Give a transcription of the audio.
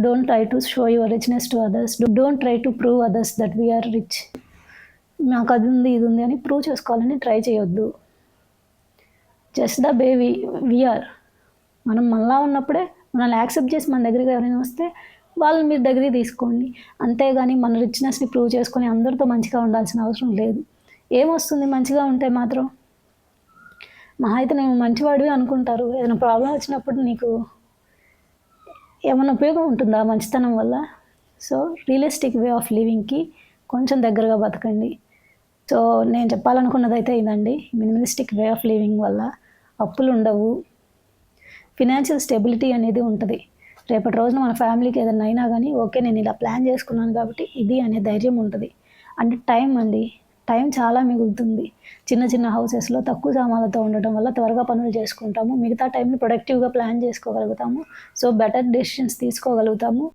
Don't try to show your richness to others. Don't try to prove others that we are rich. నాకు అది ఉంది, ఇది ఉంది అని ప్రూవ్ చేసుకోవాలని ట్రై చేయొద్దు. Just the way we are. మనం మనలా ఉన్నప్పుడే మనల్ని యాక్సెప్ట్ చేసి మన దగ్గరికి ఎవరైనా వస్తే వాళ్ళని మీరు దగ్గరికి తీసుకోండి. అంతేగాని మన రిచ్‌నెస్‌ని ప్రూవ్ చేసుకొని అందరితో మంచిగా ఉండాల్సిన అవసరం లేదు. ఏమొస్తుంది మంచిగా ఉంటే మాత్రం? మహా అయితే నువ్వు మంచివాడివి అనుకుంటారు. ఏదైనా ప్రాబ్లమ్ వచ్చినప్పుడు నీకు ఏమన్నా ఉపయోగం ఉంటుందా మంచితనం వల్ల? సో, రియలిస్టిక్ వే ఆఫ్ లివింగ్‌కి కొంచెం దగ్గరగా బతకండి. సో, నేను చెప్పాలనుకున్నదైతే ఇదండి. మినిమలిస్టిక్ వే ఆఫ్ లివింగ్ వల్ల అప్పులుండవు. ఫినాన్షియల్ స్టెబిలిటీ అనేది ఉంటది. రేపటి రోజున మన ఫ్యామిలీకి ఏదన్నా అయినా గానీ, ఓకే నేను ఇలా ప్లాన్ చేసుకున్నాను కాబట్టి ఇది అనే ధైర్యం ఉంటది. అండ్ టైం అండి. టైం చాలా మిగులుతుంది. చిన్న చిన్న హౌసెస్‌లో తక్కువ సామాన్లతో ఉండటం వల్ల త్వరగా పనులు చేసుకుంటాము. మిగతా టైంని ప్రొడక్టివ్‌గా ప్లాన్ చేసుకోగలుగుతాము. So, better decisions తీసుకోగలుగుతాము.